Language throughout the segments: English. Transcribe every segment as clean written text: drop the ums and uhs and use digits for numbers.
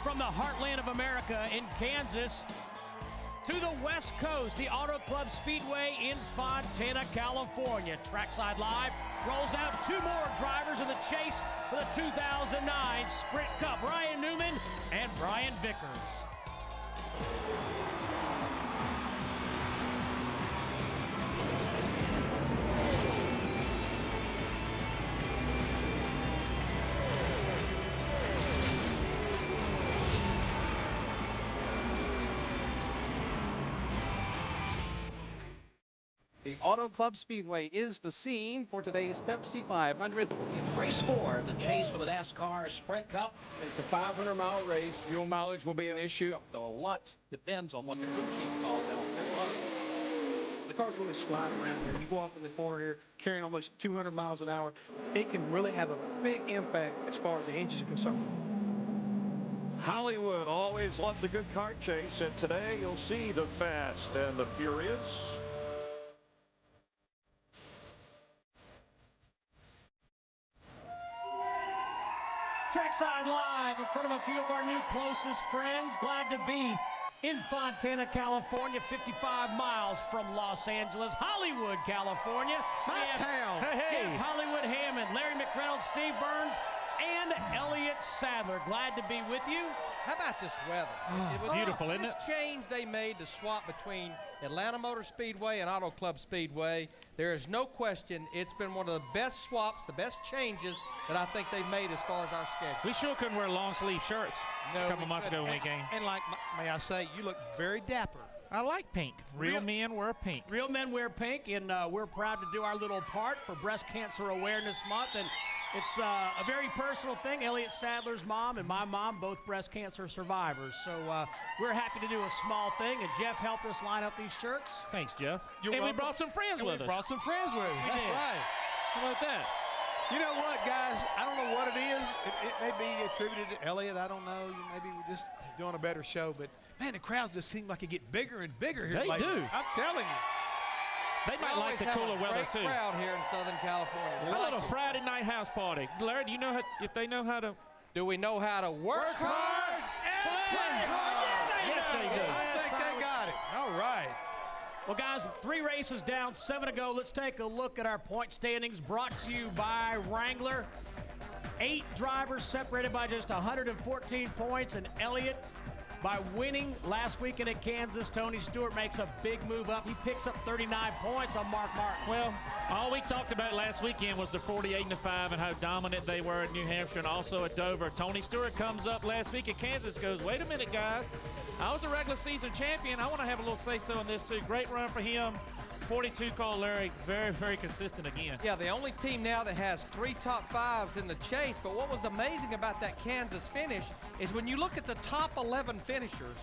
From the heartland of America in Kansas to the West Coast, the Auto Club Speedway in Fontana, California. Trackside Live rolls out two more drivers in the chase for the 2009 Sprint Cup, Ryan Newman and Brian Vickers. The Auto Club Speedway is the scene for today's Pepsi 500. In race 4, the chase for the NASCAR Sprint Cup. It's a 500-mile race. Fuel mileage will be an issue. A lot depends on what the crew chief calls out. The car's really sliding around here. You go off in the corner here, carrying almost 200 miles an hour. It can really have a big impact as far as the engine is concerned. Hollywood always loves a good kart chase, and today you'll see the fast and the furious. Trackside Live in front of a few of our new closest friends. Glad to be in Fontana, California, 55 miles from Los Angeles, Hollywood, California. My town. Hey. Jeff Hollywood Hammond, Larry McReynolds, Steve Burns, and Elliott Sadler. Glad to be with you. How about this weather? It was beautiful, isn't it? This change they made to swap between Atlanta Motor Speedway and Auto Club Speedway, there is no question it's been one of the best swaps, the best changes that I think they've made as far as our schedule. We sure couldn't wear long sleeve shirts a couple months ago when we came. And like, may I say, you look very dapper. I like pink. Real men wear pink. Real men wear pink, and we're proud to do our little part for Breast Cancer Awareness Month. And it's a very personal thing. Elliott Sadler's mom and my mom, both breast cancer survivors. So we're happy to do a small thing, and Jeff helped us line up these shirts. Thanks, Jeff. You're and we welcome. brought some friends with us. Brought some friends with us. That's did. right. How about that? You know what, guys? I don't know what it is. It may be attributed to Elliott. I don't know. Maybe we're just doing a better show. But, man, the crowds just seem like it get bigger and bigger here. They do. I'm telling you. They might like the cooler weather, too. Great crowd here in Southern California. A little Friday night house party. Larry, do you know if they know how to? Do we know how to work hard and play hard? Yes, they do. I think they got it. All right. Well, guys, 3 races down, 7 to go. Let's take a look at our point standings brought to you by Wrangler. 8 drivers separated by just 114 points, and Elliott, by winning last weekend at Kansas, Tony Stewart makes a big move up. He picks up 39 points on Mark Martin. Well, all we talked about last weekend was the 48-5 and how dominant they were at New Hampshire and also at Dover. Tony Stewart comes up last week at Kansas, goes, wait a minute, guys. I was a regular season champion. I want to have a little say-so in this, too. Great run for him. 42 call Larry, very, very consistent again. Yeah, the only team now that has 3 top 5s in the chase. But what was amazing about that Kansas finish is when you look at the top 11 finishers,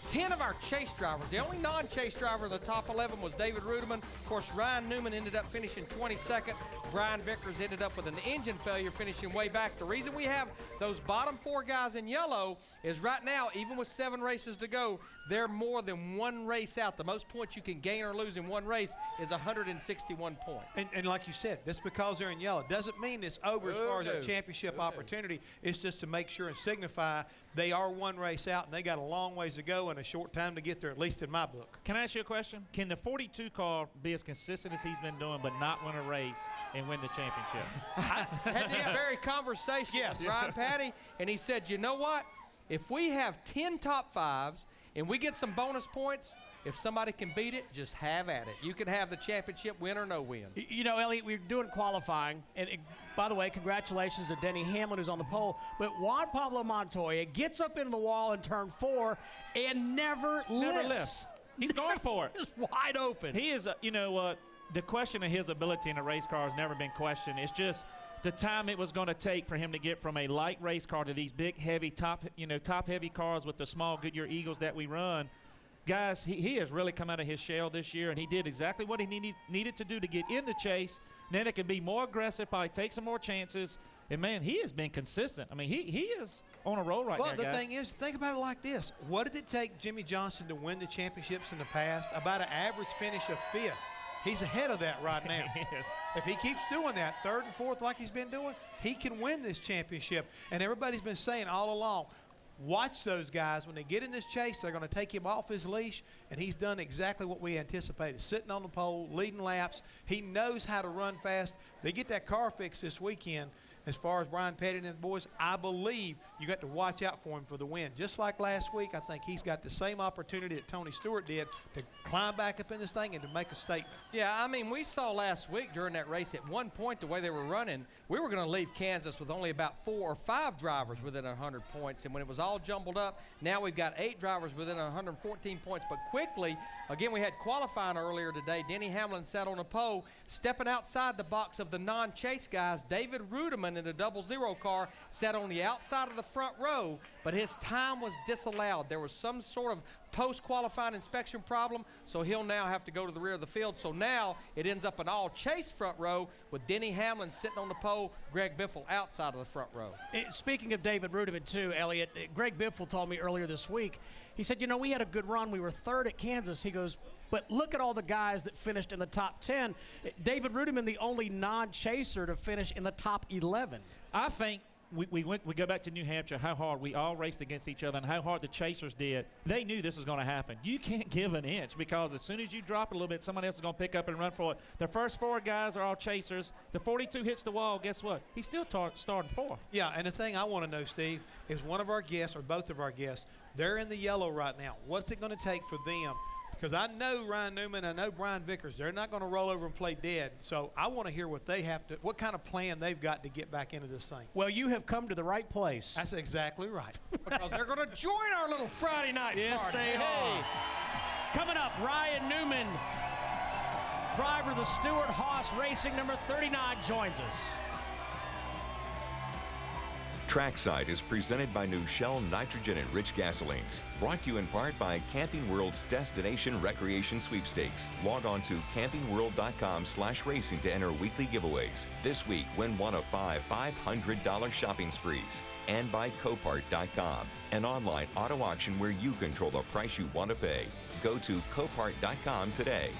10 of our chase drivers, the only non-chase driver of the top 11 was David Ruderman. Of course, Ryan Newman ended up finishing 22nd. Brian Vickers ended up with an engine failure, finishing way back. The reason we have those bottom 4 guys in yellow is right now, even with 7 races to go, they're more than 1 race out. The most points you can gain or lose in 1 race is 161 points. And like you said, that's because they're in yellow. Doesn't mean it's over as far as a championship opportunity. It's just to make sure and signify they are 1 race out, and they got a long ways to go and a short time to get there, at least in my book. Can I ask you a question? Can the 42 car be as consistent as he's been doing but not win a race and win the championship? I had this very conversation with Ryan Patty, and he said, you know what? If we have 10 top 5s and we get some bonus points, if somebody can beat it, just have at it. You can have the championship, win or no win. You know, Elliott, we're doing qualifying. And by the way, congratulations to Denny Hamlin, who's on the pole. But Juan Pablo Montoya gets up into the wall in turn 4 and never lifts. He's going for it. It's wide open. He is, you know what, the question of his ability in a race car has never been questioned. It's just the time it was going to take for him to get from a light race car to these big, heavy, top-heavy cars with the small Goodyear Eagles that we run. Guys, he has really come out of his shell this year, and he did exactly what he needed to do to get in the chase. Then it can be more aggressive, probably take some more chances. And, man, he has been consistent. I mean, he is on a roll right now, guys. Well, the thing is, think about it like this. What did it take Jimmy Johnson to win the championships in the past? About an average finish of 5th. He's ahead of that right now. Yes. If he keeps doing that, 3rd and 4th like he's been doing, he can win this championship. And everybody's been saying all along, watch those guys. When they get in this chase, they're going to take him off his leash, and he's done exactly what we anticipated, sitting on the pole, leading laps. He knows how to run fast. They get that car fixed this weekend. As far as Brian Petty and the boys, I believe you got to watch out for him for the win. Just like last week, I think he's got the same opportunity that Tony Stewart did to climb back up in this thing and to make a statement. Yeah, I mean, we saw last week during that race at one point the way they were running, we were going to leave Kansas with only about 4 or 5 drivers within 100 points. And when it was all jumbled up, now we've got 8 drivers within 114 points. But quickly, again, we had qualifying earlier today. Denny Hamlin sat on a pole, stepping outside the box of the non-chase guys. David Rudiman in the 00 car sat on the outside of the front row, but his time was disallowed. There was some sort of post-qualifying inspection problem, so he'll now have to go to the rear of the field. So now it ends up an all-chase front row with Denny Hamlin sitting on the pole, Greg Biffle outside of the front row. Speaking of David Rudiman, too, Elliot, Greg Biffle told me earlier this week, he said, you know, we had a good run. We were 3rd at Kansas. He goes, but look at all the guys that finished in the top 10. David Rudiman, the only non-chaser to finish in the top 11. I think we go back to New Hampshire, how hard we all raced against each other and how hard the chasers did. They knew this was going to happen. You can't give an inch because as soon as you drop it a little bit, somebody else is going to pick up and run for it. The first 4 guys are all chasers. The 42 hits the wall. Guess what? He's still starting 4th. Yeah, and the thing I want to know, Steve, is one of our guests or both of our guests, they're in the yellow right now. What's it going to take for them? Because I know Ryan Newman, I know Brian Vickers, they're not going to roll over and play dead. So I want to hear what they have to, what kind of plan they've got to get back into this thing. Well, you have come to the right place. That's exactly right. Because they're going to join our little Friday night Yes, party. they are. Coming up, Ryan Newman, driver of the Stewart Haas Racing number 39, joins us. Trackside is presented by new Shell nitrogen-enriched gasolines. Brought to you in part by Camping World's Destination Recreation Sweepstakes. Log on to campingworld.com/racing to enter weekly giveaways. This week, win one of 5 $500 shopping sprees. And by Copart.com, an online auto auction where you control the price you want to pay. Go to Copart.com today.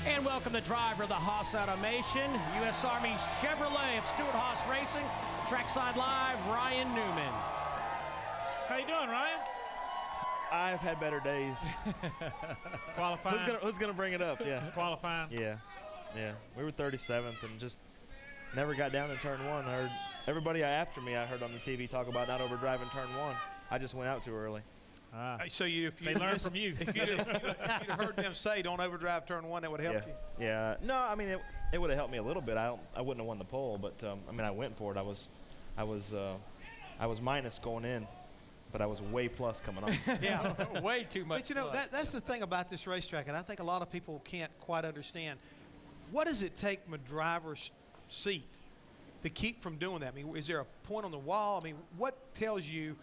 And welcome the driver of the Haas Automation, U.S. Army Chevrolet of Stewart Haas Racing, Trackside Live, Ryan Newman. How you doing, Ryan? I've had better days. Qualifying? Who's gonna bring it up? Yeah. Qualifying? Yeah. We were 37th and just never got down to turn 1. I heard everybody after me. I heard on the TV talk about not overdriving turn 1. I just went out too early. So if They learn from you. If you'd have heard them say don't overdrive turn 1, that would have helped you. Yeah. No, I mean it would have helped me a little bit. I wouldn't have won the pole, but I mean I went for it. I was minus going in, but I was way plus coming on. Yeah. Way too much. But you know, plus. that's the thing about this racetrack, and I think a lot of people can't quite understand. What does it take from a driver's seat to keep from doing that? I mean, is there a point on the wall? I mean, what tells you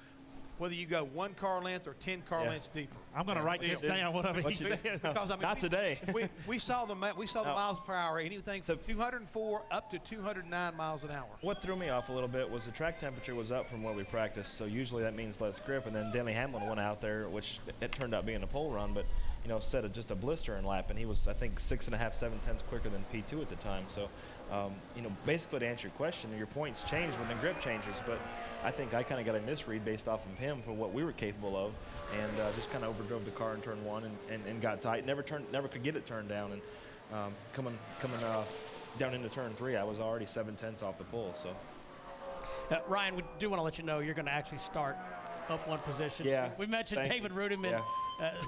whether you go 1 car length or 10 car lengths deeper? I'm going to write this down, whatever he says. Because, I mean, Not today. we saw the miles per hour, anything from 204 up to 209 miles an hour. What threw me off a little bit was the track temperature was up from where we practiced, so usually that means less grip. And then Denny Hamlin went out there, which it turned out being a pole run, but set just a blistering lap, and he was I think 6.5, 7/10 quicker than P2 at the time. So, basically to answer your question, your points change when the grip changes, but I think I kind of got a misread based off of him for what we were capable of, and just kind of overdrove the car in turn 1 and got tight. Never could get it turned down, and coming down into turn 3, I was already 7/10 off the pole. So, Ryan, we do want to let you know you're going to actually start up 1 position. Yeah. We mentioned David Rudiman. Yeah.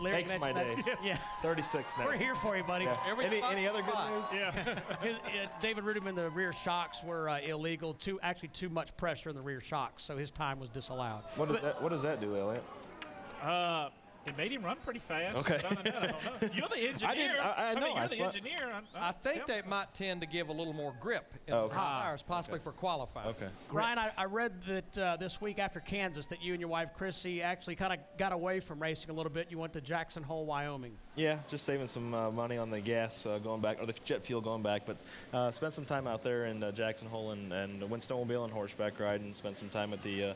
Larry Makes my mentioned day. that. Yeah. 36 now. We're here for you, buddy. Yeah. Any other good news? Yeah. David Rudiman, the rear shocks were illegal. Too much pressure in the rear shocks, so his time was disallowed. What does that do, Elliot? It made him run pretty fast. Okay. I don't know. You're the engineer. I know. mean, you're the That's engineer. I think they might tend to give a little more grip in the tires, possibly for qualifying. Okay. Ryan, I read that this week after Kansas that you and your wife Chrissy actually kind of got away from racing a little bit. You went to Jackson Hole, Wyoming. Yeah, just saving some money on the gas going back, or the jet fuel going back. But spent some time out there in Jackson Hole and went snowmobile and horseback riding. Spent some time at the $1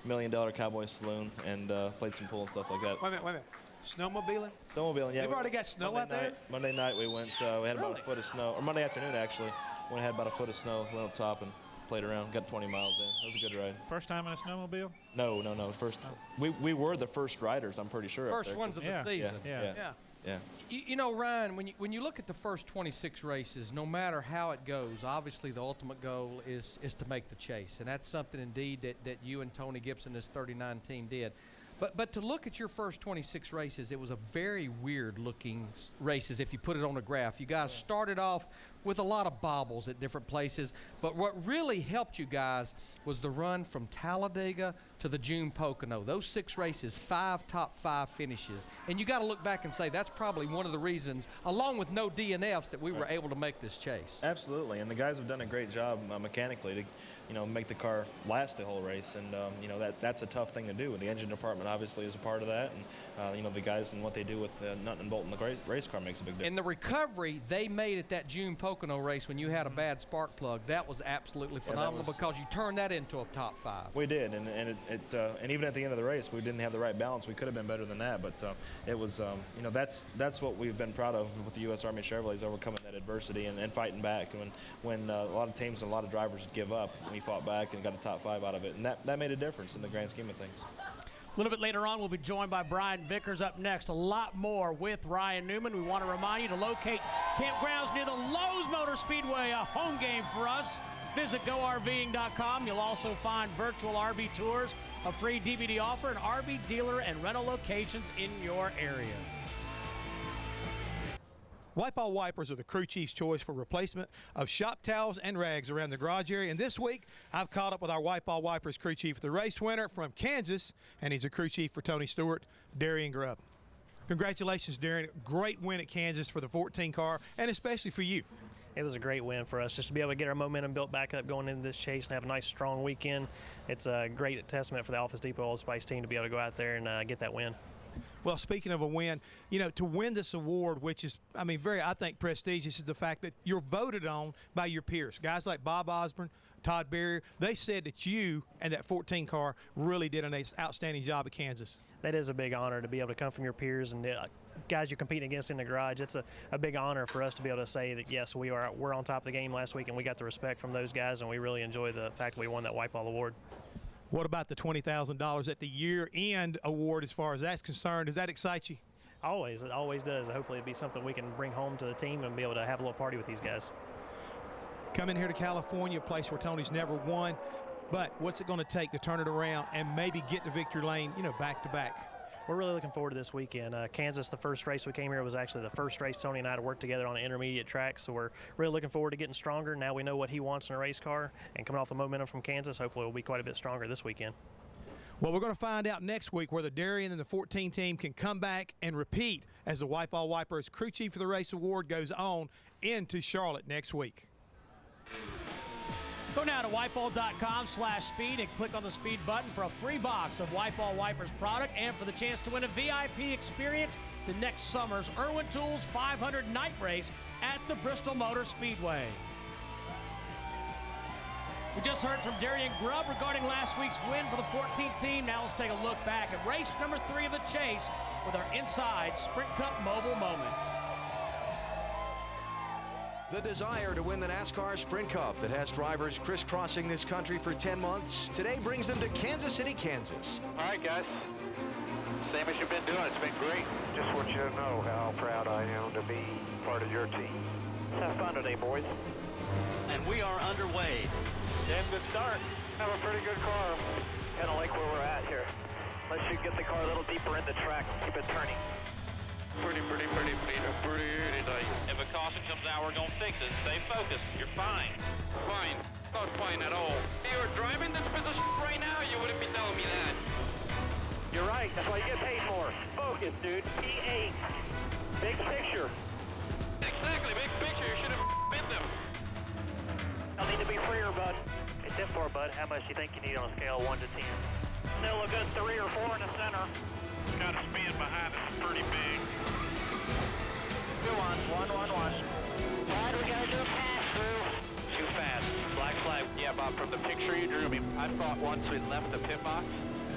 Million Cowboy Saloon and played some pool and stuff like that. Wait a minute. Snowmobiling? Snowmobiling, yeah. You've already got snow out there? Monday night we went, we had about a foot of snow, or Monday afternoon actually, we had about a foot of snow, went up top and played around, got 20 miles in. It was a good ride. First time in a snowmobile? No. First, we were the first riders, I'm pretty sure. First ones of the season. Yeah. You know, Ryan, when you look at the first 26 races, no matter how it goes, obviously the ultimate goal is to make the chase. And that's something indeed that you and Tony Gibson, this 39 team, did. But to look at your first 26 races, it was a very weird looking races if you put it on a graph. You guys started off with a lot of bobbles at different places, but what really helped you guys was the run from Talladega to the June Pocono. Those 6 races, 5 top 5 finishes. And you got to look back and say that's probably one of the reasons, along with no DNFs, that we were able to make this chase. Absolutely, and the guys have done a great job mechanically to, make the car last the whole race, and that's a tough thing to do. And the engine department obviously is a part of that, and the guys and what they do with nut and bolt in the race car makes a big difference. In the recovery they made at that June Pocono race when you had a bad spark plug, that was absolutely phenomenal because you turned that into a top 5. We did, and even at the end of the race, we didn't have the right balance. We could have been better than that, but it was, that's what we've been proud of with the U.S. Army Chevrolets, overcoming that adversity and fighting back. And when a lot of teams and a lot of drivers give up, we fought back and got a top 5 out of it, and that made a difference in the grand scheme of things. A little bit later on, we'll be joined by Brian Vickers. Up next, a lot more with Ryan Newman. We want to remind you to locate campgrounds near the Lowe's Motor Speedway, a home game for us. Visit GoRVing.com. You'll also find virtual RV tours, a free DVD offer, and RV dealer and rental locations in your area. Wipe All Wipers are the crew chief's choice for replacement of shop towels and rags around the garage area. And this week, I've caught up with our Wipe All Wipers crew chief, the race winner from Kansas, and he's a crew chief for Tony Stewart, Darian Grubb. Congratulations, Darian. Great win at Kansas for the 14 car, and especially for you. It was a great win for us just to be able to get our momentum built back up going into this chase and have a nice, strong weekend. It's a great testament for the Office Depot Old Spice team to be able to go out there and get that win. Well, speaking of a win, to win this award, which is, very, I think, prestigious, is the fact that you're voted on by your peers. Guys like Bob Osborne, Todd Berrier, they said that you and that 14 car really did an outstanding job at Kansas. That is a big honor to be able to come from your peers and guys you're competing against in the garage. It's a big honor for us to be able to say that, yes, we're on top of the game last week, and we got the respect from those guys, and we really enjoy the fact that we won that Wipe All award. What about the $20,000 at the year-end award as far as that's concerned? Does that excite you? Always. It always does. Hopefully it'll be something we can bring home to the team and be able to have a little party with these guys. Coming here to California, a place where Tony's never won, but what's it going to take to turn it around and maybe get to victory lane, back to back? We're really looking forward to this weekend. Kansas, the first race we came here, was actually the first race Tony and I had to work together on an intermediate track, so we're really looking forward to getting stronger. Now we know what he wants in a race car, and coming off the momentum from Kansas, hopefully we'll be quite a bit stronger this weekend. Well, we're going to find out next week whether Darian and the 14 team can come back and repeat as the Wipe All Wipers Crew Chief of the Race Award goes on into Charlotte next week. Go now to wipeall.com/speed and click on the speed button for a free box of Wipe All Wipers product and for the chance to win a VIP experience the next summer's Irwin Tools 500 night race at the Bristol Motor Speedway. We just heard from Darian Grubb regarding last week's win for the 14 team. Now let's take a look back at race number 3 of the chase with our Inside Sprint Cup mobile moment. The desire to win the NASCAR Sprint Cup that has drivers crisscrossing this country for 10 months today brings them to Kansas City, Kansas. All right, guys. Same as you've been doing. It's been great. Just want you to know how proud I am to be part of your team. Have fun today, boys. And we are underway. Damn good start. Have a pretty good car. Kind of like where we're at here. Let's get the car a little deeper in the track. Keep it turning. Pretty night. If a caution comes out, we're gonna fix it. Stay focused. You're fine. Fine. Not fine at all. If you were driving this piece of right now, you wouldn't be telling me that. You're right. That's why you get paid more. Focus, dude. P8. Big picture. Exactly, big picture. You should have been them. I'll need to be freer, bud. Hey, tip for, bud. How much do you think you need on a scale of 1 to 10? Still a good 3 or 4 in the center. Got a spin behind us pretty big. Go on. 1, 1, 1. Glad we gotta do a pass through. Too fast. Black flag. Yeah, Bob, from the picture you drew me, I thought once we left the pit box,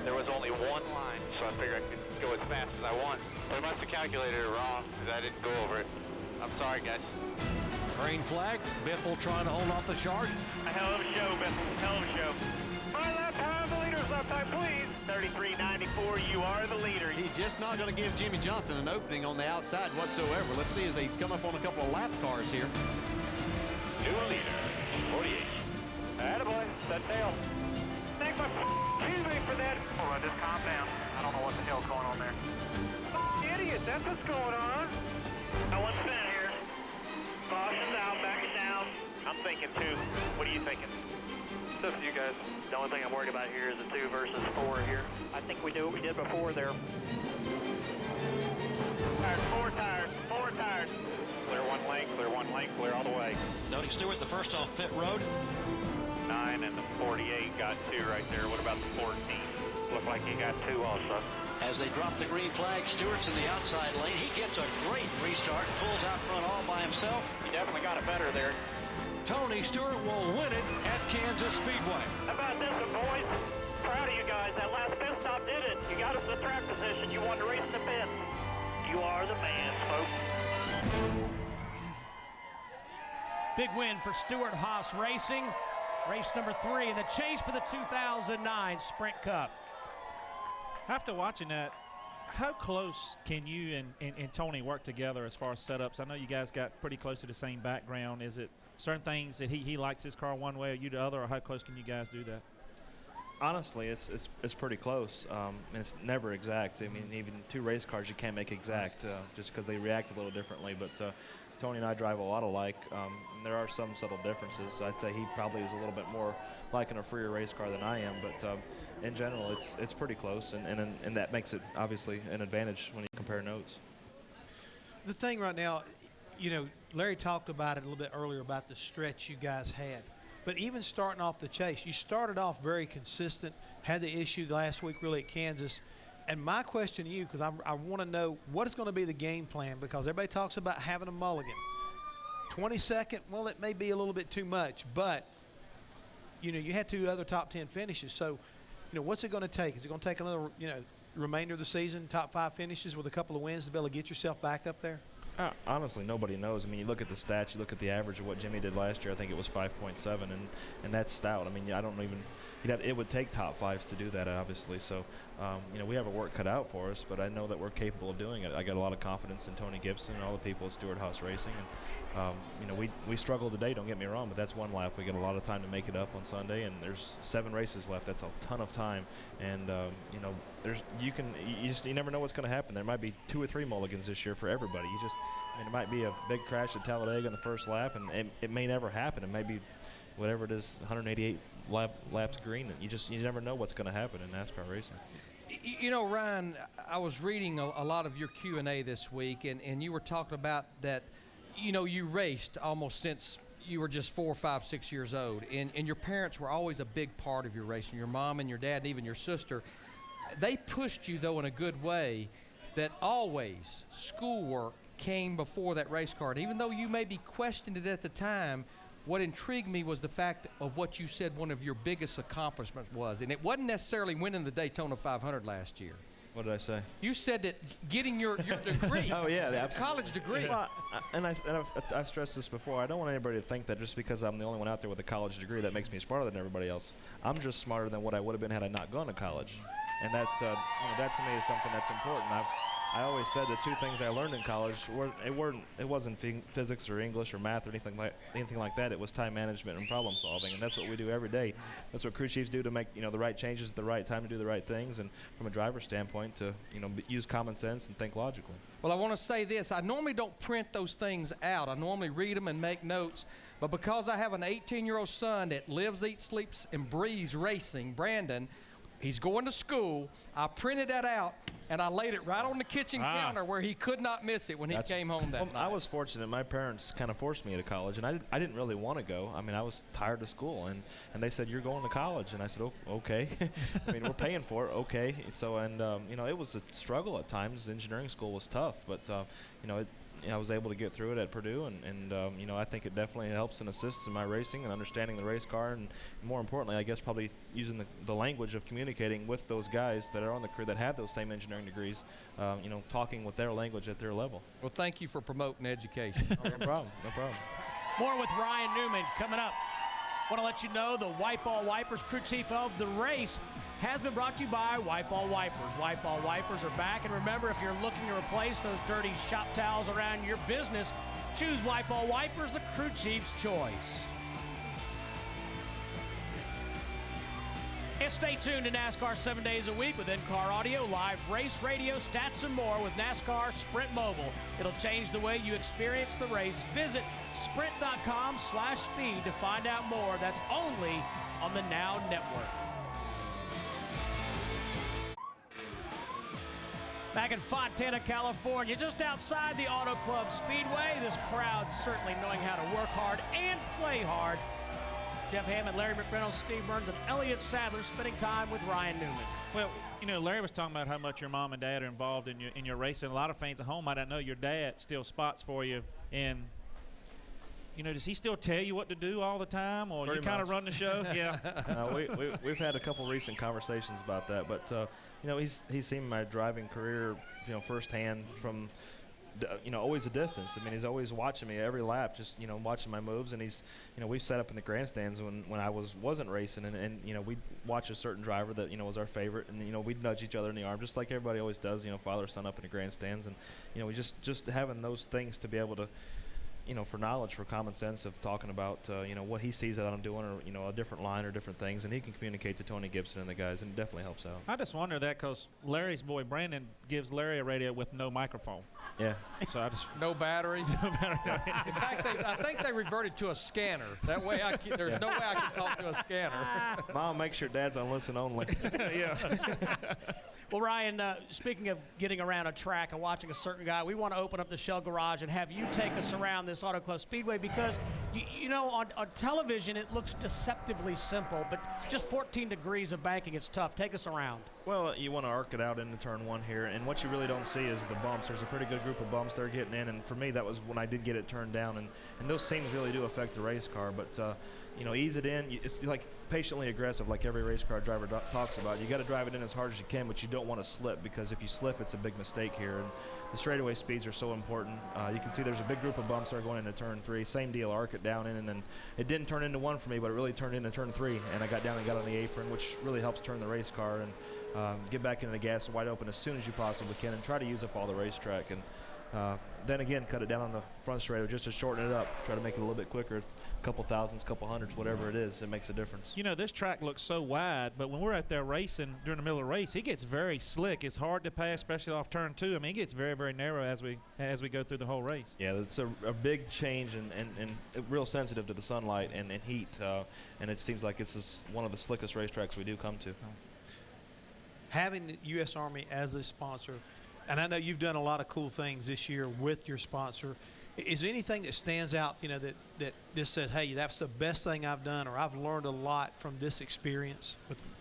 there was only one line, so I figured I could go as fast as I want. But I must have calculated it wrong, because I didn't go over it. I'm sorry, guys. Green flag. Biffle trying to hold off the shark. A hell of a show, Biffle. Hell of a show. My lap time, the leader's lap time, please. 33.94, you are the leader. He's just not going to give Jimmy Johnson an opening on the outside whatsoever. Let's see as they come up on a couple of lap cars here. New leader, 48. Attaboy, set tail. Thanks my excuse me for that. Hold on, just calm down. I don't know what the hell's going on there. Idiot, that's what's going on. I want spin here. Caution down, back it down. I'm thinking 2. What are you thinking? It's up to you guys. The only thing I'm worried about here is the 2 versus 4 here. I think we do what we did before there. Tires, 4 tires, 4 tires. Clear 1 lane, clear 1 lane, clear all the way. Noting Stewart, the first off pit road. 9 and the 48 got 2 right there. What about the 14? Looked like he got 2 also. As they drop the green flag, Stewart's in the outside lane. He gets a great restart, pulls out front all by himself. He definitely got it better there. Tony Stewart will win it at Kansas Speedway. How about this one, boys? Proud of you guys. That last pit stop did it. You got us in the track position. You won the race in the pit. You are the man, folks. Big win for Stewart Haas Racing. Race number 3 in the chase for the 2009 Sprint Cup. After watching that, how close can you and Tony work together as far as setups? I know you guys got pretty close to the same background. Is it certain things that he likes his car one way or you the other, or how close can you guys do that? Honestly, it's pretty close. And it's never exact. I mean, even 2 race cars you can't make exact just because they react a little differently. But Tony and I drive a lot alike. And there are some subtle differences. I'd say he probably is a little bit more liking a freer race car than I am. But in general, it's pretty close, and that makes it obviously an advantage when you compare notes. The thing right now, you know, Larry talked about it a little bit earlier about the stretch you guys had. But even starting off the chase, you started off very consistent, had the issue last week really at Kansas. And my question to you, because I want to know what is going to be the game plan, because everybody talks about having a mulligan. 22nd, well, it may be a little bit too much, but, you know, you had 2 other top 10 finishes. So, you know, what's it going to take? Is it going to take another, you know, remainder of the season, top 5 finishes with a couple of wins to be able to get yourself back up there? Honestly, nobody knows. I mean, you look at the stats, you look at the average of what Jimmy did last year. I think it was 5.7, and that's stout. I mean, I don't even. It would take top 5s to do that, obviously. So, you know, we have our work cut out for us, but I know that we're capable of doing it. I got a lot of confidence in Tony Gibson and all the people at Stewart Haas Racing. And, you know, we struggled today, don't get me wrong, but that's 1 lap. We got a lot of time to make it up on Sunday, and there's 7 races left. That's a ton of time. And, you know, you never know what's going to happen. There might be 2 or 3 mulligans this year for everybody. I mean, it might be a big crash at Talladega in the first lap, and it may never happen. It may be whatever it is, 188 laps green. And you never know what's going to happen in NASCAR racing. You know, Ryan, I was reading a lot of your Q&A this week, and you were talking about that, you know, you raced almost since you were just 4, 5, 6 years old, and your parents were always a big part of your racing. Your mom and your dad and even your sister, they pushed you, though, in a good way, that always schoolwork came before that race car. And even though you maybe questioned it at the time, what intrigued me was the fact of what you said one of your biggest accomplishments was. And it wasn't necessarily winning the Daytona 500 last year. What did I say? You said that getting your degree. Oh, yeah. Your college degree. Well, I've stressed this before. I don't want anybody to think that just because I'm the only one out there with a college degree that makes me smarter than everybody else. I'm just smarter than what I would have been had I not gone to college. And that, that to me is something that's important. I always said the 2 things I learned in college it wasn't physics or English or math or anything like that. It was time management and problem solving, and that's what we do every day. That's what crew chiefs do to make the right changes at the right time to do the right things, and from a driver's standpoint to use common sense and think logically. Well, I want to say this. I normally don't print those things out. I normally read them and make notes, but because I have an 18-year-old son that lives, eats, sleeps, and breathes racing, Brandon, He's going to school. I printed that out, and I laid it right on the kitchen counter where he could not miss it when he came home that night. I was fortunate. My parents kind of forced me to college, and I didn't really want to go. I mean, I was tired of school, and they said, "You're going to college." And I said, "Oh, okay." I mean, we're paying for it. Okay. So, and, you know, it was a struggle at times. Engineering school was tough, but, you know, I was able to get through it at Purdue, and you know, I think it definitely helps and assists in my racing and understanding the race car, and more importantly, I guess probably using the language of communicating with those guys that are on the crew that have those same engineering degrees, you know, talking with their language at their level. Well, thank you for promoting education. No problem, no problem. More with Ryan Newman coming up. Want to let you know the Wipe All Wipers crew chief of the race has been brought to you by Wipe All Wipers. Wipe All Wipers are back, and remember, if you're looking to replace those dirty shop towels around your business, choose Wipe All Wipers, the crew chief's choice. And stay tuned to NASCAR 7 days a week with in-car audio, live race radio, stats, and more with NASCAR Sprint Mobile. It'll change the way you experience the race. Visit sprint.com/speed to find out more. That's only on the Now Network. Back in Fontana, California, just outside the Auto Club Speedway, this crowd certainly knowing how to work hard and play hard. Jeff Hammond, Larry McReynolds, Steve Burns, and Elliott Sadler spending time with Ryan Newman. Well, you know, Larry was talking about how much your mom and dad are involved in your racing. A lot of fans at home might not know your dad still spots for you. And, you know, does he still tell you what to do all the time, or you kind of run the show? Yeah. We've had a couple recent conversations about that, but you know, he's seen my driving career, you know, firsthand from, you know, always a distance. I mean, he's always watching me every lap, just, you know, watching my moves. And he's, you know, we sat up in the grandstands when I wasn't racing, and you know, we'd watch a certain driver that, you know, was our favorite, and, you know, we'd nudge each other in the arm, just like everybody always does, you know, father son up in the grandstands. And, you know, we just having those things to be able to, you know, for knowledge, for common sense of talking about, you know, what he sees that I'm doing, or, you know, a different line or different things, and he can communicate to Tony Gibson and the guys, and it definitely helps out. I just wonder that because Larry's boy Brandon gives Larry a radio with no microphone. Yeah. So I just no battery. No battery. In fact, I think they reverted to a scanner. That way, there's no way I can talk to a scanner. Mom, make sure Dad's on listen only. Yeah. Well, Ryan, speaking of getting around a track and watching a certain guy, we want to open up the Shell Garage and have you take us around this Auto Club Speedway, because, you know, on television it looks deceptively simple, but just 14 degrees of banking, it's tough. Take us around. Well, you want to arc it out into turn one here, and what you really don't see is the bumps. There's a pretty good group of bumps they're getting in, and for me, that was when I did get it turned down, and those seams really do affect the race car, but, you know, ease it in. It's like patiently aggressive, like every race car driver talks about. You got to drive it in as hard as you can, but you don't want to slip, because if you slip, it's a big mistake here. And the straightaway speeds are so important. You can see there's a big group of bumps that are going into turn three. Same deal, arc it down in, and then it didn't turn into one for me, but it really turned into turn three, and I got down and got on the apron, which really helps turn the race car, and get back into the gas wide open as soon as you possibly can, and try to use up all the racetrack. And then again, cut it down on the front straightaway just to shorten it up, try to make it a little bit quicker. A couple thousands, couple hundreds, whatever it is, it makes a difference. You know, this track looks so wide, but when we're out there racing during the middle of the race, it gets very slick. It's hard to pass, especially off turn two. I mean, it gets very, very narrow as we go through the whole race. Yeah, it's a big change and real sensitive to the sunlight and heat, and it seems like it's one of the slickest racetracks we do come to. Having the U.S. Army as a sponsor, and I know you've done a lot of cool things this year with your sponsor. Is there anything that stands out, you know, that just says, hey, that's the best thing I've done, or I've learned a lot from this experience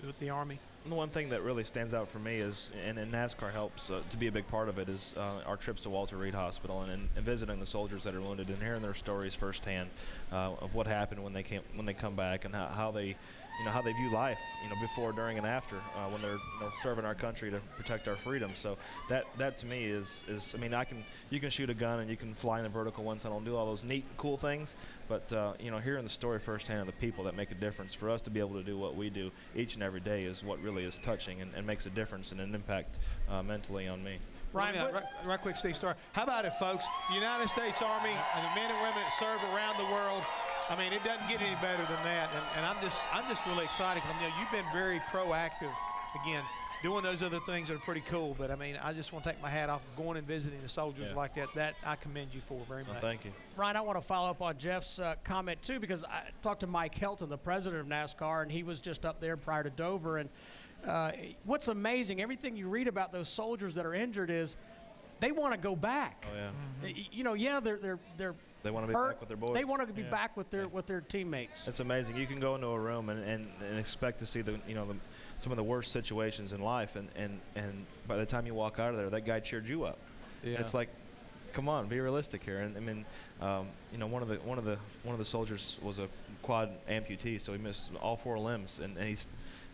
with the Army? The one thing that really stands out for me is, and NASCAR helps to be a big part of it, is our trips to Walter Reed Hospital and visiting the soldiers that are wounded and hearing their stories firsthand of what happened when they come back, and how they, you know, how they view life, you know, before, during, and after when they're, you know, serving our country to protect our freedom. So that to me is I mean, you can shoot a gun and you can fly in the vertical wind tunnel and do all those neat, cool things, but you know, hearing the story firsthand of the people that make a difference, for us to be able to do what we do each and every day is what really is touching and makes a difference and an impact mentally on me. Ryan, right quick, Steve Starr. How about it, folks? United States Army and the men and women that serve around the world. I mean, it doesn't get any better than that, and I'm just really excited. You know, you've been very proactive, again, doing those other things that are pretty cool. But I mean, I just want to take my hat off of going and visiting the soldiers like that. That I commend you for very much. Well, thank you, Ryan. I want to follow up on Jeff's comment too, because I talked to Mike Helton, the president of NASCAR, and he was just up there prior to Dover, and what's amazing, everything you read about those soldiers that are injured is they want to go back. Oh, yeah. You know, yeah, they're They want to be hurt. back with their boys. They want to be back with their teammates. It's amazing. You can go into a room and expect to see some of the worst situations in life, and by the time you walk out of there, that guy cheered you up. Yeah. It's like, come on, be realistic here. And I mean, one of the soldiers was a quad amputee, so he missed all 4 limbs, and he's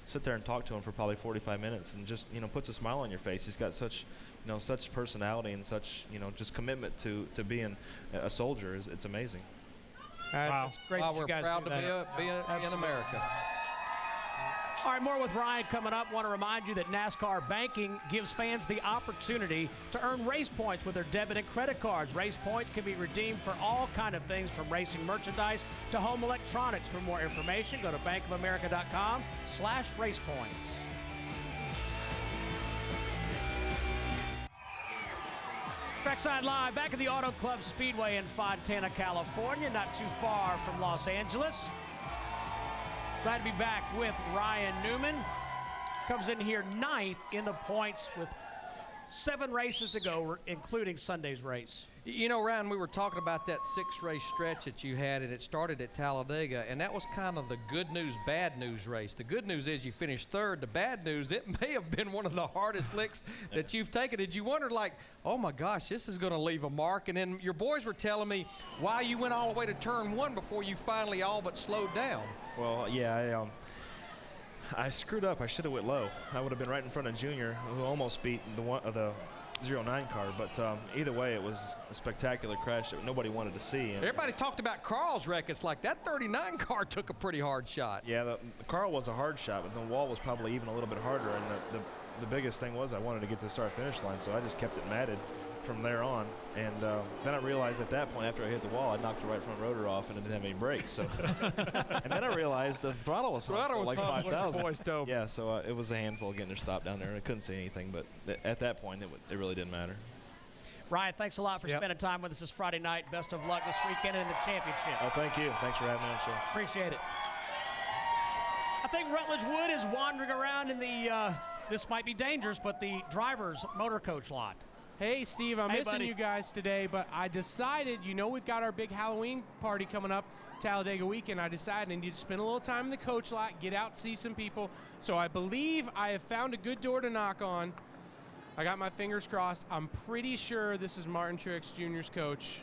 sit there and talk to him for probably 45 minutes, and just puts a smile on your face. He's got such personality and such just commitment to being a soldier. It's amazing. Wow. It's great that you we're guys proud do to that. be in America. All right, more with Ryan coming up. Want to remind you that NASCAR Banking gives fans the opportunity to earn race points with their debit and credit cards. Race points can be redeemed for all kind of things, from racing merchandise to home electronics. For more information, go to bankofamerica.com/racepoints. Trackside Live, back at the Auto Club Speedway in Fontana, California, not too far from Los Angeles. Glad to be back with Ryan Newman. Comes in here 9th in the points with 7 races to go, including Sunday's race. You know, Ryan, we were talking about that 6-race stretch that you had, and it started at Talladega, and that was kind of the good news, bad news race. The good news is you finished 3rd. The bad news, it may have been one of the hardest licks that you've taken. Did you wonder, like, oh my gosh, this is going to leave a mark? And then your boys were telling me why you went all the way to turn 1 before you finally all but slowed down. Well, yeah, I screwed up. I should have went low. I would have been right in front of Junior, who almost beat the 09 car. But either way, it was a spectacular crash that nobody wanted to see. And everybody talked about Carl's wreck. It's like that 39 car took a pretty hard shot. Yeah, the Carl was a hard shot, but the wall was probably even a little bit harder. And the biggest thing was I wanted to get to the start-finish line, so I just kept it matted from there on. And then I realized at that point, after I hit the wall, I knocked the right front rotor off and it didn't have any brakes. So, and then I realized the throttle was like 5,000. Yeah, so it was a handful getting their stop down there. I couldn't see anything, but at that point, it really didn't matter. Ryan, thanks a lot for spending time with us this Friday night. Best of luck this weekend in the championship. Oh, thank you. Thanks for having me on the show. Appreciate it. I think Rutledge Wood is wandering around in the, this might be dangerous, but the driver's motor coach lot. Hey, Steve, I'm missing buddy. you guys today, but I decided, we've got our big Halloween party coming up, Talladega weekend. I decided I need to spend a little time in the coach lot, get out, see some people. So I believe I have found a good door to knock on. I got my fingers crossed. I'm pretty sure this is Martin Truex Jr.'s coach.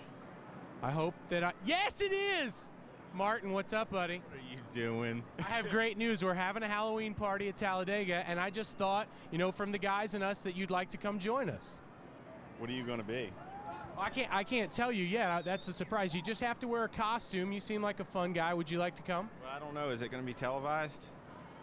I hope that yes, it is! Martin, what's up, buddy? What are you doing? I have great news. We're having a Halloween party at Talladega, and I just thought, from the guys and us, that you'd like to come join us. What are you going to be? I can't tell you yet. That's a surprise. You just have to wear a costume. You seem like a fun guy. Would you like to come? Well, I don't know. Is it going to be televised?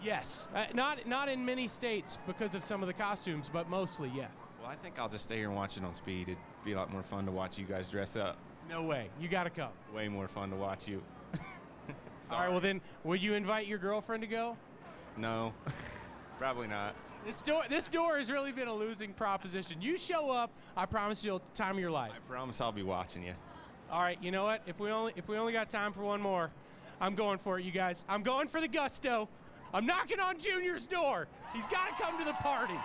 Yes. Not in many states because of some of the costumes, but mostly yes. Well, I think I'll just stay here and watch it on speed. It'd be a lot more fun to watch you guys dress up. No way. You got to come. Way more fun to watch you. All right, well then, will you invite your girlfriend to go? No, probably not. This door has really been a losing proposition. You show up, I promise you'll time of your life. I promise I'll be watching you. All right, you know what? If we only got time for one more, I'm going for it, you guys. I'm going for the gusto. I'm knocking on Junior's door. He's got to come to the party.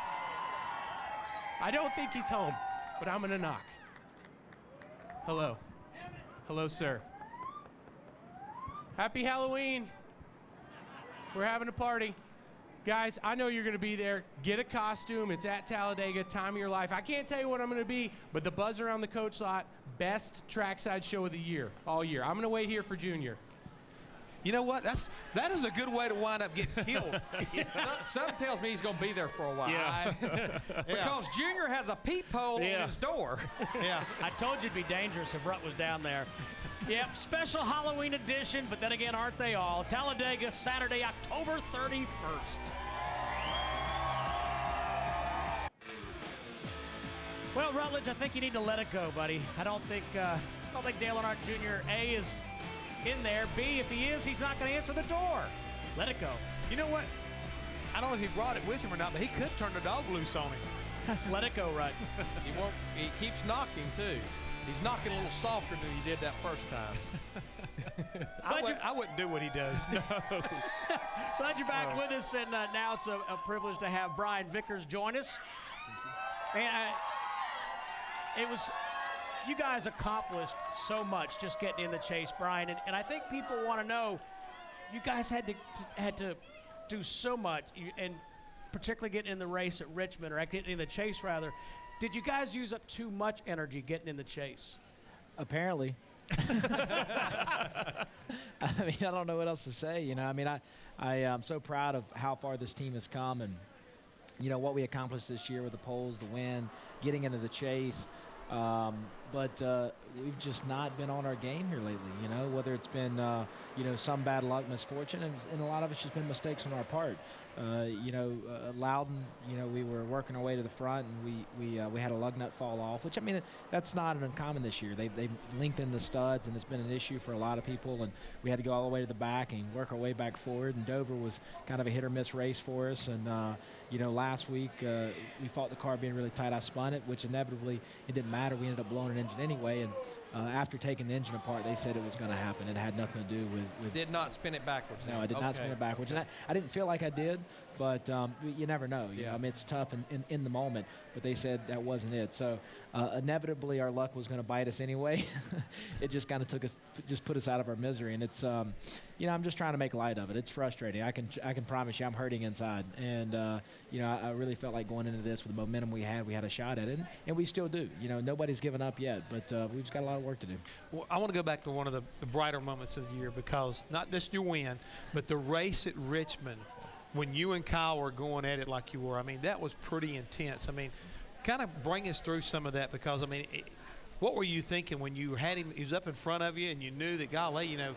I don't think he's home, but I'm gonna knock. Hello. Hello, sir. Happy Halloween. We're having a party. Guys, I know you're going to be there. Get a costume. It's at Talladega, time of your life. I can't tell you what I'm going to be, but the buzz around the coach lot, best trackside show of the year, all year. I'm going to wait here for Junior. You know what? That is a good way to wind up getting killed. Something tells me he's going to be there for a while. Yeah. Because Junior has a peephole on his door. Yeah. I told you it'd be dangerous if Rut was down there. Yep, special Halloween edition, but then again, aren't they all? Talladega, Saturday, October 31st. Well, Rutledge, I think you need to let it go, buddy. I don't think Dale Earnhardt Jr. A is in there. B, if he is, he's not going to answer the door. Let it go. You know what? I don't know if he brought it with him or not, but he could turn the dog loose on him. Let it go, Rut. He won't. He keeps knocking too. He's knocking a little softer than he did that first time. I wouldn't do what he does. Glad you're back with us, and now it's a privilege to have Brian Vickers join us. And you guys accomplished so much just getting in the chase, Brian, and I think people want to know, you guys had to do so much, and particularly getting in the race at Richmond, or getting in the chase rather. Did you guys use up too much energy getting in the chase? Apparently. I mean, I don't know what else to say. You know, I mean, I am so proud of how far this team has come, and you know what we accomplished this year with the poles, the win, getting into the chase. But we've just not been on our game here lately, you know, whether it's been, you know, some bad luck, misfortune, and a lot of it's just been mistakes on our part. You know, Loudon, you know, we were working our way to the front, and we had a lug nut fall off, which, I mean, that's not uncommon this year. They lengthened the studs, and it's been an issue for a lot of people, and we had to go all the way to the back and work our way back forward, and Dover was kind of a hit-or-miss race for us, and, you know, last week we fought the car being really tight. I spun it, which inevitably it didn't matter. We ended up blowing an engine anyway, and after taking the engine apart, they said it was going to happen. It had nothing to do with Did not spin it backwards. No, I did not spin it backwards. And I didn't feel like I did, but you never know. You know, I mean, it's tough in the moment, but they said that wasn't it. So inevitably, our luck was going to bite us anyway. It just kind of just put us out of our misery. And it's, you know, I'm just trying to make light of it. It's frustrating. I can promise you I'm hurting inside. And, you know, I really felt like going into this with the momentum we had a shot at it. And we still do. You know, nobody's given up yet, but we've just got a lot of work to do. Well, I want to go back to one of the brighter moments of the year, because not just your win, but the race at Richmond, when you and Kyle were going at it like you were. I mean, that was pretty intense. I mean, kind of bring us through some of that, because, I mean, what were you thinking when you had him, he was up in front of you, and you knew that, golly, you know,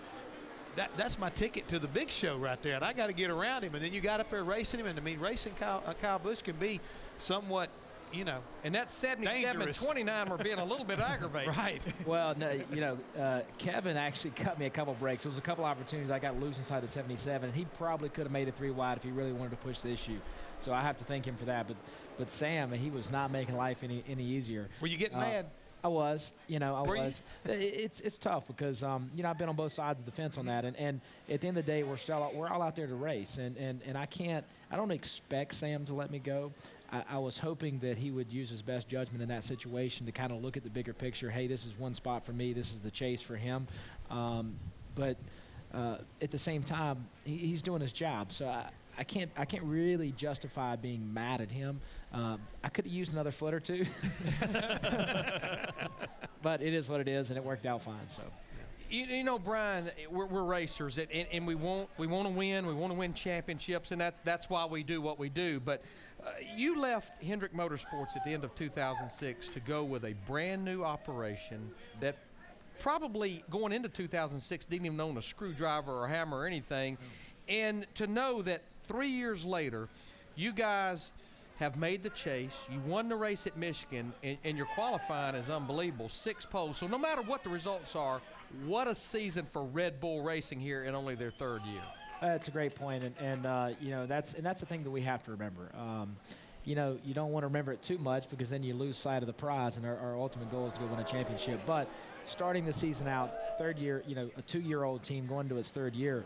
that's my ticket to the big show right there, and I got to get around him. And then you got up there racing him, and I mean, racing Kyle Busch can be somewhat, you know, and that 77 and 29 were being a little bit aggravated. Right. Well, no, you know, Kevin actually cut me a couple breaks. There was a couple opportunities I got loose inside the 77, and he probably could have made it 3 wide if he really wanted to push the issue. So I have to thank him for that. But Sam, he was not making life any easier. Were you getting mad? I was, you know, I was. It's tough because, you know, I've been on both sides of the fence on that, and at the end of the day, we're all out there to race, and I don't expect Sam to let me go. I was hoping that he would use his best judgment in that situation to kind of look at the bigger picture. Hey, this is one spot for me. This is the chase for him. But at the same time, he's doing his job. So I can't really justify being mad at him. I could have used another foot or two. But it is what it is, and it worked out fine. So. You know, Brian, we're racers, and we want to win. We want to win championships, and that's why we do what we do. But you left Hendrick Motorsports at the end of 2006 to go with a brand new operation that probably going into 2006 didn't even own a screwdriver or hammer or anything. And to know that 3 years later, you guys have made the chase. You won the race at Michigan, and your qualifying is unbelievable. 6 poles. So no matter what the results are, what a season for Red Bull Racing here in only their 3rd year. That's a great point, and you know, that's the thing that we have to remember. You know, you don't want to remember it too much, because then you lose sight of the prize, and our ultimate goal is to go win a championship. But starting the season out, 3rd year, you know, a 2-year-old team going into its 3rd year,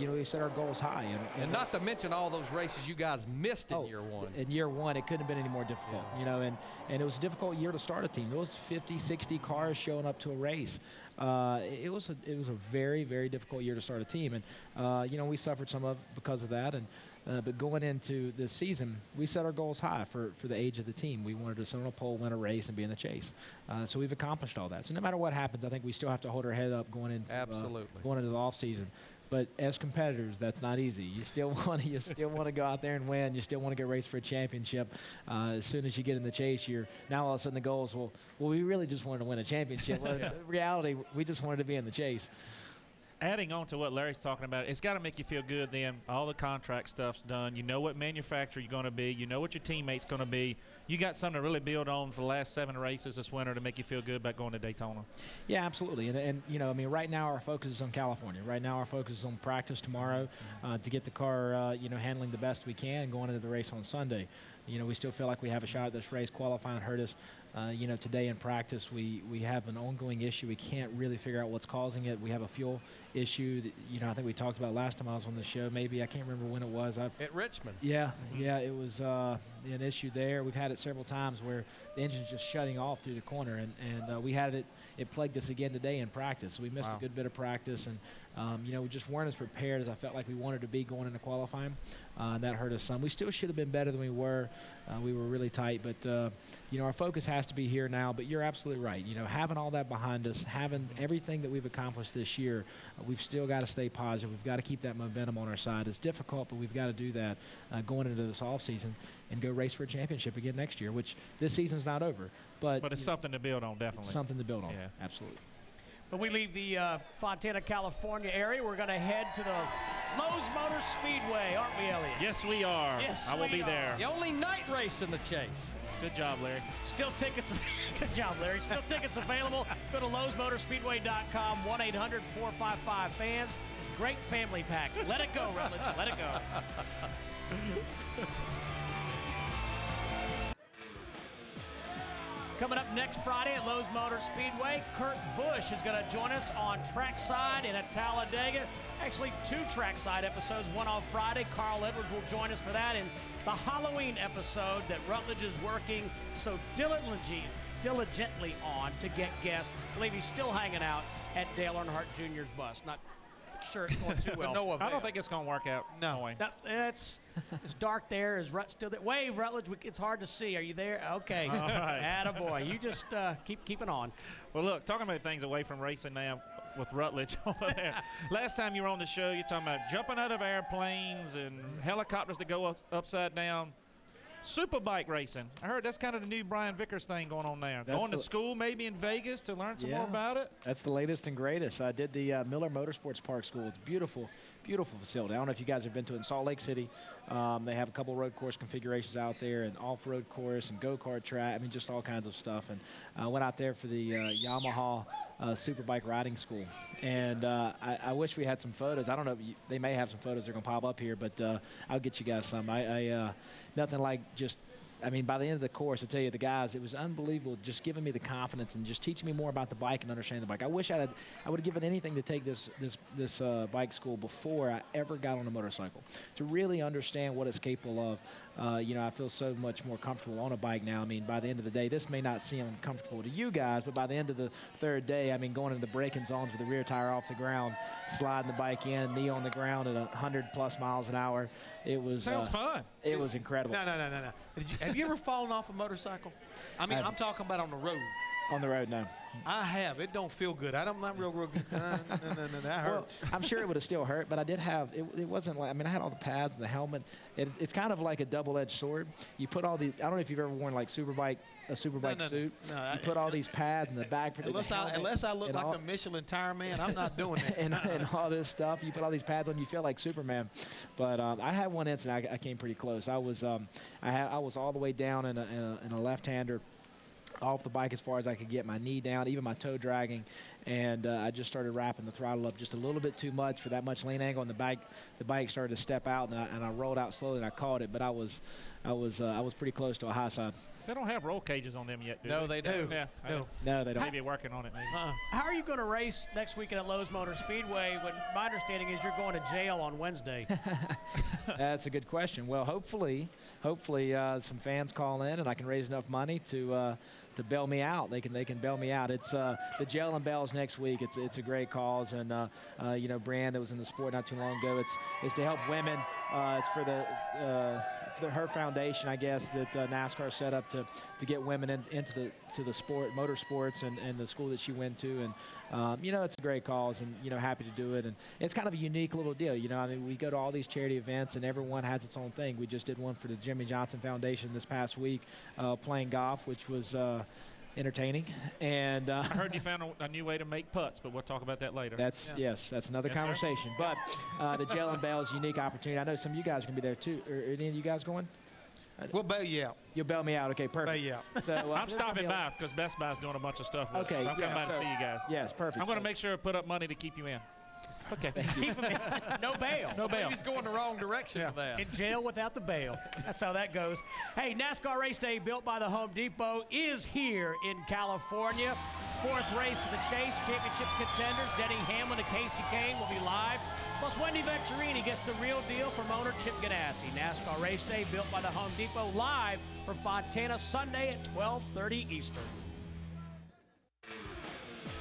you know, we set our goals high. And not to mention all those races you guys missed in year one. In year one, it couldn't have been any more difficult, you know, and it was a difficult year to start a team. There was 50, 60 cars showing up to a race. It was a very, very difficult year to start a team, and you know, we suffered some of because of that. And but going into this season, we set our goals high for the age of the team. We wanted to sit on a pole, win a race, and be in the chase. So we've accomplished all that. So no matter what happens, I think we still have to hold our head up going into the off season. But as competitors, that's not easy. You still want to go out there and win. You still want to get raced for a championship. As soon as you get in the chase, now all of a sudden the goal is, well, we really just wanted to win a championship. Well, in reality, we just wanted to be in the chase. Adding on to what Larry's talking about, it's got to make you feel good then. All the contract stuff's done. You know what manufacturer you're going to be. You know what your teammate's going to be. You got something to really build on for the last 7 races this winter to make you feel good about going to Daytona. Yeah, absolutely. And you know, I mean, right now our focus is on California. Right now our focus is on practice tomorrow to get the car, you know, handling the best we can going into the race on Sunday. we still feel like we have a shot at this race. Qualifying hurt us. Today in practice, we have an ongoing issue. We can't really figure out what's causing it. We have a fuel issue that, I think we talked about last time I was on the show. Maybe I can't remember when it was. At Richmond. Yeah, it was an issue there. We've had it several times where the engine's just shutting off through the corner, and we had it plagued us again today in practice. So we missed a good bit of practice, and we just weren't as prepared as I felt like we wanted to be going into qualifying. That hurt us some. We still should have been better than we were. We were really tight, but our focus has to be here now. But you're absolutely right. Having all that behind us, having everything that we've accomplished this year, we've still got to stay positive. We've got to keep that momentum on our side. It's difficult, but we've got to do that going into this off season and go race for a championship again next year, which this season's not over. But it's something to build on, definitely. It's something to build on, yeah. Absolutely. When we leave the Fontana, California area, we're going to head to the Lowe's Motor Speedway, aren't we, Elliot? Yes, we are. Yes, I will be there. The only night race in the Chase. Good job, Larry. Still tickets. Good job, Larry. Still tickets available. Go to Lowe'sMotorspeedway.com, 1-800-455-FANS. Great family packs. Let it go, Rutledge. Let it go. Coming up next Friday at Lowe's Motor Speedway, Kurt Busch is going to join us on Trackside in Talladega. Actually, 2 Trackside episodes, one on Friday. Carl Edwards will join us for that, and the Halloween episode that Rutledge is working so diligently on to get guests. I believe he's still hanging out at Dale Earnhardt Jr.'s bus. Not sure it's going too well. I don't think it's going to work out. No. It's dark there. Is Rut still there? Wave, Rutledge. It's hard to see. Are you there? Okay. All right. Attaboy. You just keep it on. Well, look, talking about things away from racing now with Rutledge over there. Last time you were on the show, you're talking about jumping out of airplanes and helicopters that go upside down. Superbike racing. I heard that's kind of the new Brian Vickers thing going on there. Going to school maybe in Vegas to learn some more about it. That's the latest and greatest. I did the Miller Motorsports Park School. It's beautiful, beautiful facility. I don't know if you guys have been to it in Salt Lake City. They have a couple road course configurations out there, and off-road course and go-kart track. I mean, just all kinds of stuff. And I went out there for the Yamaha Superbike riding school. And I wish we had some photos. I don't know. They may have some photos that are going to pop up here, but I'll get you guys some. Nothing like just, by the end of the course, I tell you, the guys, it was unbelievable, just giving me the confidence and just teaching me more about the bike and understanding the bike. I wish I would have given anything to take this bike school before I ever got on a motorcycle, to really understand what it's capable of. I feel so much more comfortable on a bike now. By the end of the day, this may not seem comfortable to you guys, but by the end of the third day, going into the braking zones with the rear tire off the ground, sliding the bike in, knee on the ground at 100+ miles an hour. It was sounds fun. It was incredible. No. Have you ever fallen off a motorcycle? I'm talking about on the road. On the road, no. I have. It don't feel good. I'm not real good. No, that hurts. Well, I'm sure it would have still hurt, but I did have, it wasn't like, I had all the pads and the helmet. It's kind of like a double-edged sword. You put all these, I don't know if you've ever worn like a Superbike suit. No, you put all these pads in the back. Unless I look like the Michelin tire man, I'm not doing that. and all this stuff. You put all these pads on, you feel like Superman. But I had one incident, I came pretty close. I was all the way down in a left-hander, off the bike as far as I could get, my knee down, even my toe dragging, and I just started wrapping the throttle up just a little bit too much for that much lean angle, and the bike started to step out, and I rolled out slowly, and I caught it, but I was pretty close to a high side. They don't have roll cages on them yet, do No, they do. Yeah, no, they don't. Maybe working on it, maybe. How are you going to race next weekend at Lowe's Motor Speedway when my understanding is you're going to jail on Wednesday? That's a good question. Well, hopefully some fans call in and I can raise enough money to bail me out. They can bail me out. It's the Jail and Bells next week. It's a great cause, and Brian that was in the sport not too long ago. It's to help women. It's for her foundation, I guess, that NASCAR set up to get women into the sport, motorsports, and the school that she went to, and it's a great cause, and happy to do it, and it's kind of a unique little deal. We go to all these charity events, and everyone has its own thing. We just did one for the Jimmy Johnson Foundation this past week, playing golf, which was entertaining, and I heard you found a new way to make putts, but we'll talk about that later. That's another conversation. Sir? But the Jail and Bells unique opportunity. I know some of you guys are gonna be there too. Are any of you guys going? We'll bail you out. You'll bail me out. Okay, perfect. Bail you out. So I'm stopping by because Best Buy's doing a bunch of stuff. Okay, so I'm coming by to see you guys. Yes, perfect. I'm going to make sure I put up money to keep you in. Okay. Keep him in. No bail. No bail. He's going the wrong direction for that. In jail without the bail. That's how that goes. Hey, NASCAR Race Day, built by the Home Depot, is here in California. Fourth race of the Chase Championship contenders. Denny Hamlin and Casey Kane will be live. Plus, Wendy Venturini gets the real deal from owner Chip Ganassi. NASCAR Race Day, built by the Home Depot, live from Fontana Sunday at 12:30 Eastern.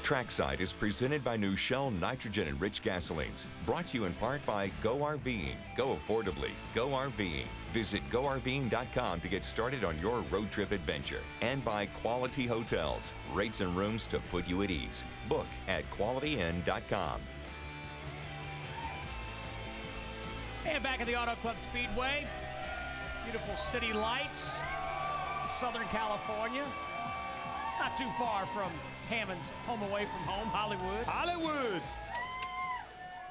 Trackside is presented by new Shell nitrogen-enriched gasolines. Brought to you in part by Go RVing. Go affordably. Go RVing. Visit GoRVing.com to get started on your road trip adventure. And by Quality Hotels. Rates and rooms to put you at ease. Book at QualityInn.com. And back at the Auto Club Speedway, beautiful city lights, Southern California. Not too far from Hammond's home away from home, Hollywood. Hollywood!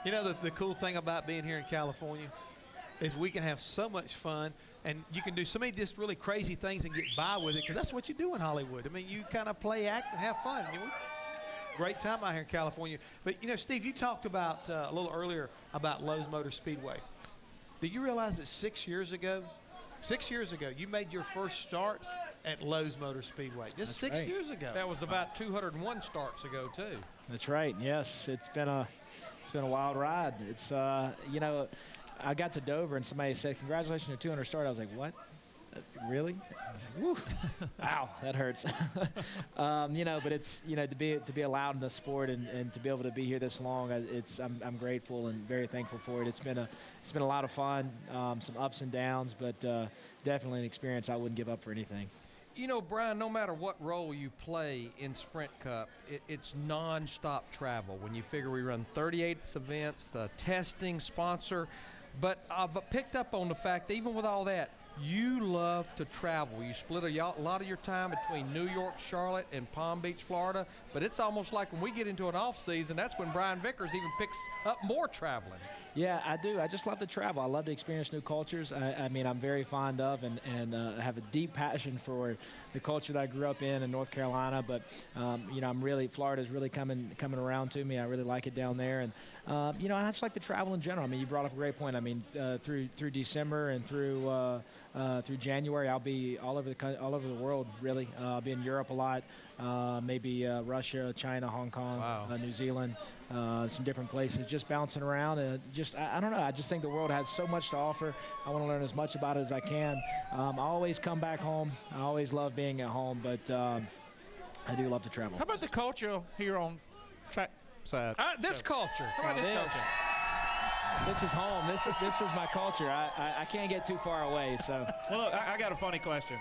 You know, the cool thing about being here in California is we can have so much fun, and you can do so many just really crazy things and get by with it, because that's what you do in Hollywood. I mean, you kind of play, act, and have fun. You know, great time out here in California. But, you know, Steve, you talked about a little earlier about Lowe's Motor Speedway. Do you realize that 6 years ago, you made your first start at Lowe's Motor Speedway? Just That's 6 right. years ago. That was about 201 starts ago, too. That's right. Yes, it's been a wild ride. It's you know, I got to Dover and somebody said, "Congratulations on your 200 start." I was like, "What? Really?" I was like, "Woo, ow, that hurts." You know, but it's, you know, to be allowed in the sport and to be able to be here this long, I'm grateful and very thankful for it. It's been a lot of fun, some ups and downs, but definitely an experience I wouldn't give up for anything. You know, Brian, no matter what role you play in Sprint Cup, it's nonstop travel. When you figure we run 38 events, the testing, sponsor, but I've picked up on the fact that even with all that, you love to travel. You split a lot of your time between New York, Charlotte, and Palm Beach, Florida, but it's almost like when we get into an off season, that's when Brian Vickers even picks up more traveling. Yeah, I do. I just love to travel. I love to experience new cultures. I mean, I'm very fond of and have a deep passion for the culture that I grew up in North Carolina. But, you know, Florida's really coming around to me. I really like it down there. And, you know, I just like to travel in general. I mean, you brought up a great point. I mean, through December and through January, I'll be all over the world, really. I'll be in Europe a lot, maybe Russia, China, Hong Kong, New Zealand, some different places, just bouncing around. I don't know. I just think the world has so much to offer. I want to learn as much about it as I can. I always come back home. I always love being at home, but I do love to travel. How about the culture here on Trackside? This culture. How about this culture? This is home. This is my culture. I can't get too far away. So. Well, look, I got a funny question.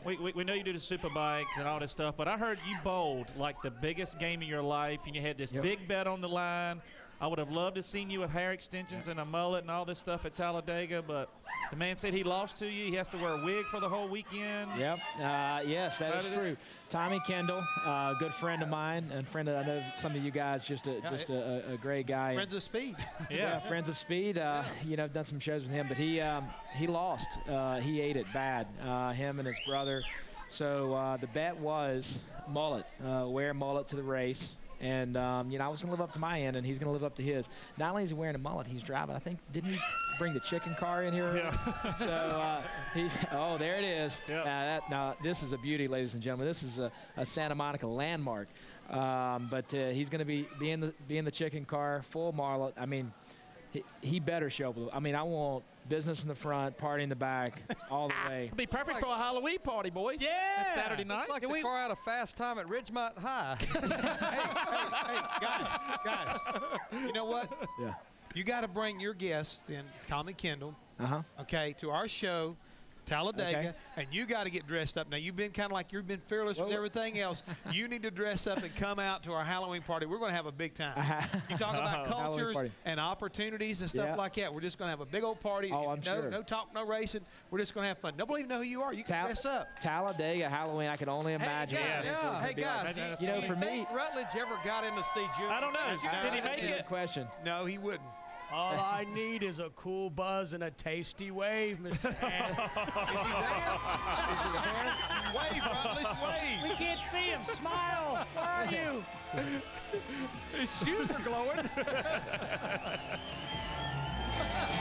We know you do the super bikes and all this stuff, but I heard you bowled like the biggest game of your life, and you had this big bet on the line. I would have loved to seen you with hair extensions and a mullet and all this stuff at Talladega, but the man said he lost to you. He has to wear a wig for the whole weekend. Yep. Yes, that is true. Tommy Kendall, a good friend of mine, and friend of, I know some of you guys, just a great guy. Friends of Speed. Yeah, Friends of Speed. You know, I've done some shows with him, but he lost. He ate it bad, him and his brother. So the bet was mullet, wear a mullet to the race. And, you know, I was going to live up to my end, and he's going to live up to his. Not only is he wearing a mullet, he's driving. I think, didn't he bring the chicken car in here? Yeah. So, there it is. Yep. Now, this is a beauty, ladies and gentlemen. This is a Santa Monica landmark. But he's going to be in the chicken car, full mullet. I mean, he better show up. I mean, I want business in the front, party in the back, all the way. It'd be perfect for a Halloween party, boys. Yeah. It's Saturday night. It's like the car out of Fast Time at Ridgemont High. hey, guys, you know what? Yeah. You got to bring your guests, then Tommy Kendall, okay, to our show, Talladega, okay, and you got to get dressed up. Now, you've been kind of like you've been fearless with everything else. You need to dress up and come out to our Halloween party. We're going to have a big time. You talk about cultures and opportunities and stuff like that. We're just going to have a big old party. Oh, I'm sure. No talk, no racing. We're just going to have fun. Nobody even know who you are. You can dress up. Talladega Halloween, I can only imagine. Hey, guys, you know, for me, Rutledge ever got in to see Junior? I don't know. Did he make it? Good question. No, he wouldn't. All I need is a cool buzz and a tasty wave, Mr. Hand. Wave, Rutledge, wave. We can't see him. Smile. Where are you? His shoes are glowing.